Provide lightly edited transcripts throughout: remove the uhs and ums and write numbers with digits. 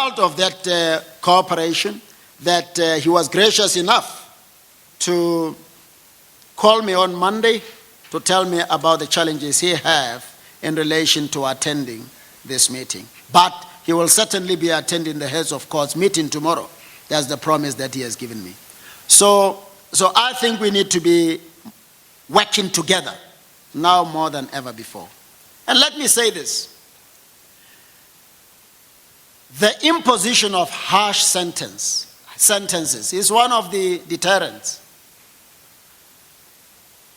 result of that cooperation, that he was gracious enough to call me on Monday to tell me about the challenges he have in relation to attending this meeting. But he will certainly be attending the heads of courts meeting tomorrow. That's the promise that he has given me. So I think we need to be working together now more than ever before. And let me say this. The imposition of harsh sentences is one of the deterrents.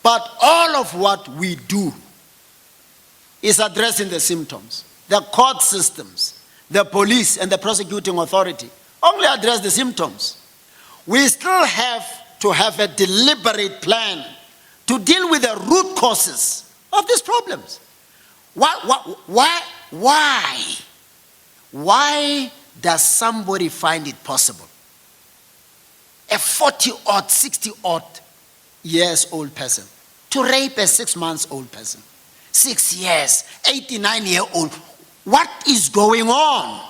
But all of what we do is addressing the symptoms. The court systems, the police, and the prosecuting authority only address the symptoms. We still have to have a deliberate plan to deal with the root causes of these problems. Why does somebody find it possible? A 40-odd, 60-odd years old person to rape a 6-month-old person. 6 years, 89-year-old. What is going on?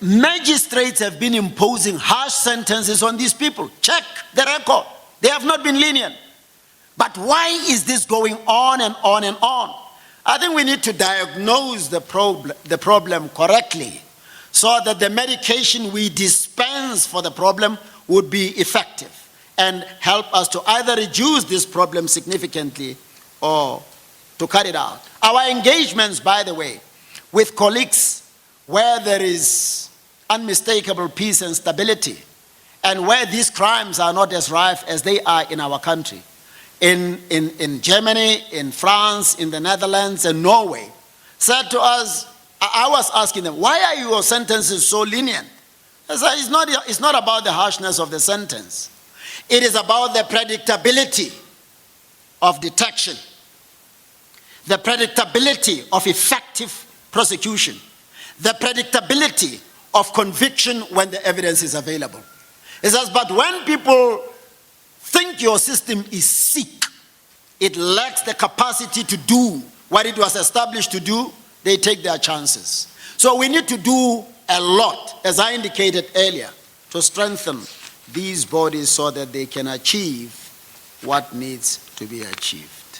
Magistrates have been imposing harsh sentences on these people. Check the record. They have not been lenient. But why is this going on and on and on? I think we need to diagnose the problem correctly so that the medication we dispense for the problem would be effective and help us to either reduce this problem significantly or to cut it out. Our engagements, by the way, with colleagues where there is unmistakable peace and stability and where these crimes are not as rife as they are in our country, in Germany, in France, in the Netherlands, and Norway, said to us, I was asking them, why are your sentences so lenient? I said, it's not about the harshness of the sentence. It is about the predictability of detection, the predictability of effective prosecution, the predictability of conviction when the evidence is available. It says, but when people think your system is sick, it lacks the capacity to do what it was established to do, they take their chances. So we need to do a lot, as I indicated earlier, to strengthen these bodies so that they can achieve what needs to be achieved.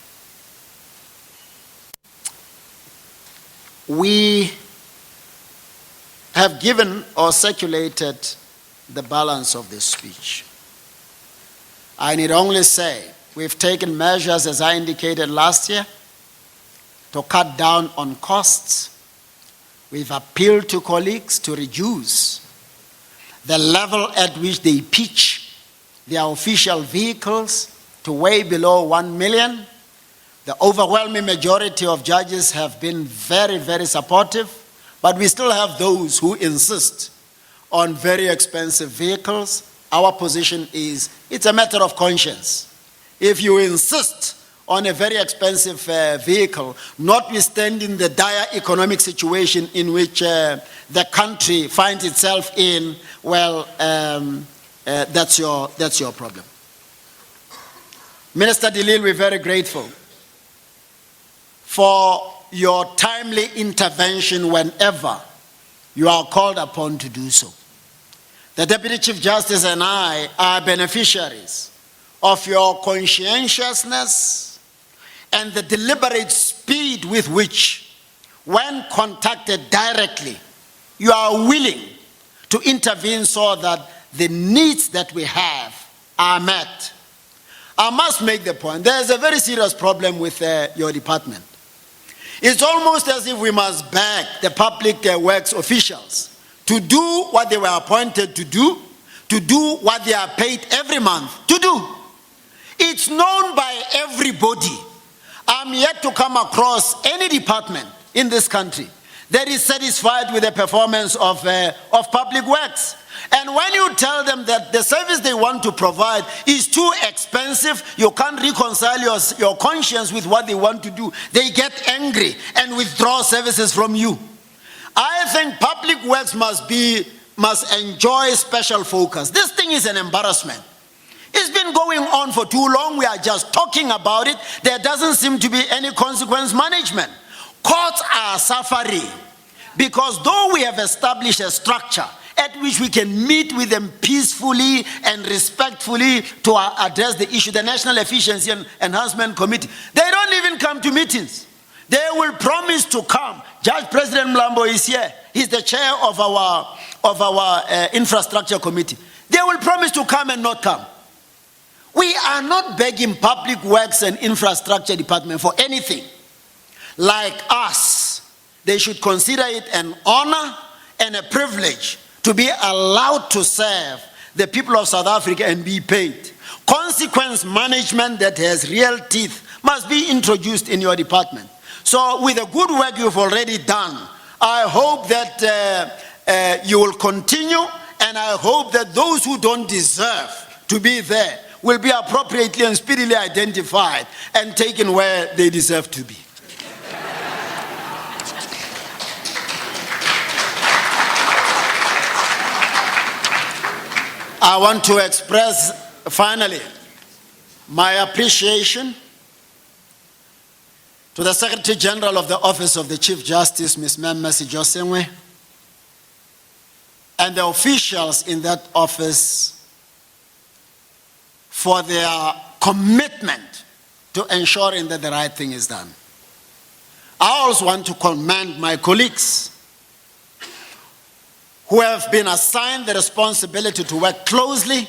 We have given or circulated the balance of this speech. I need only say we've taken measures, as I indicated last year, to cut down on costs. We've appealed to colleagues to reduce the level at which they pitch their official vehicles to way below 1 million. The overwhelming majority of judges have been very, very supportive, but we still have those who insist on very expensive vehicles. Our position is it's a matter of conscience. If you insist on a very expensive vehicle, notwithstanding the dire economic situation in which the country finds itself in, well, that's your problem. Minister Delil, we're very grateful for your timely intervention whenever you are called upon to do so. The Deputy Chief Justice and I are beneficiaries of your conscientiousness and the deliberate speed with which, when contacted directly, you are willing to intervene so that the needs that we have are met. I must make the point, there's a very serious problem with your department. It's almost as if we must beg the public works officials to do what they were appointed to do what they are paid every month to do. It's known by everybody. I'm yet to come across any department in this country that is satisfied with the performance of public works. And when you tell them that the service they want to provide is too expensive, you can't reconcile your conscience with what they want to do, they get angry and withdraw services from you. I think public works must enjoy special focus. This thing is an embarrassment. It's been going on for too long. We are just talking about it. There doesn't seem to be any consequence management. Courts are suffering Because though we have established a structure at which we can meet with them peacefully and respectfully to address the issue, the National Efficiency and Enhancement Committee, they don't even come to meetings. They will promise to come. Judge President Mlambo is here. He's the chair of our infrastructure committee. They will promise to come and not come. We are not begging Public Works and Infrastructure Department for anything. Like us, they should consider it an honor and a privilege to be allowed to serve the people of South Africa and be paid. Consequence management that has real teeth must be introduced in your department. So with the good work you've already done, I hope that you will continue, and I hope that those who don't deserve to be there will be appropriately and speedily identified and taken where they deserve to be. I want to express, finally, my appreciation to the Secretary General of the Office of the Chief Justice, Ms. Mmesi Josengwe, and the officials in that office for their commitment to ensuring that the right thing is done. I also want to commend my colleagues who have been assigned the responsibility to work closely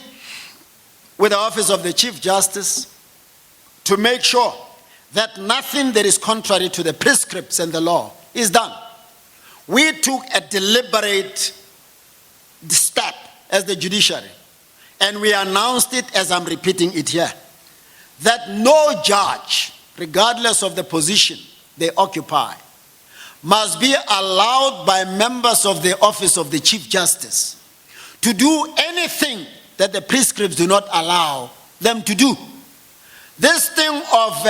with the Office of the Chief Justice to make sure that nothing that is contrary to the prescripts and the law is done. We took a deliberate step as the judiciary, and we announced it, as I'm repeating it here, that no judge, regardless of the position they occupy, must be allowed by members of the Office of the Chief Justice to do anything that the prescripts do not allow them to do. This thing of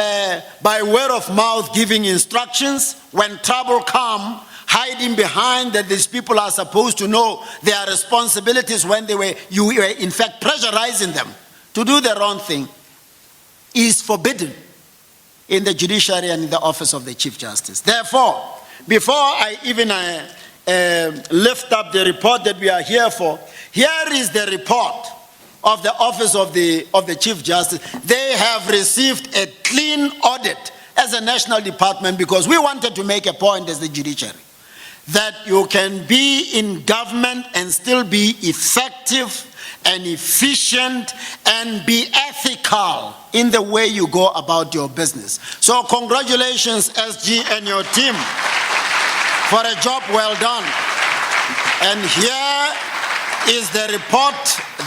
by word of mouth giving instructions when trouble comes, hiding behind that these people are supposed to know their responsibilities when you were in fact pressurizing them to do the wrong thing, is forbidden in the judiciary and in the Office of the Chief Justice. Therefore, before I even lift up the report that we are here for, here is the report of the Office of the Chief Justice. They have received a clean audit as a national department, because we wanted to make a point as the judiciary that you can be in government and still be effective and efficient and be ethical in the way you go about your business. So congratulations, SG and your team, for a job well done. And here is the report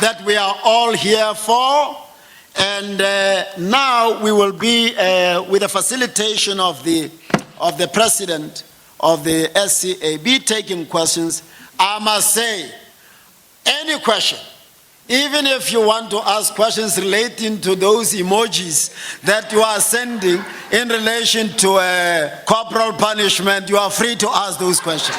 that we are all here for. And now we will be with the facilitation of the president of the SCAB taking questions. I must say, any question, even if you want to ask questions relating to those emojis that you are sending in relation to corporal punishment, you are free to ask those questions.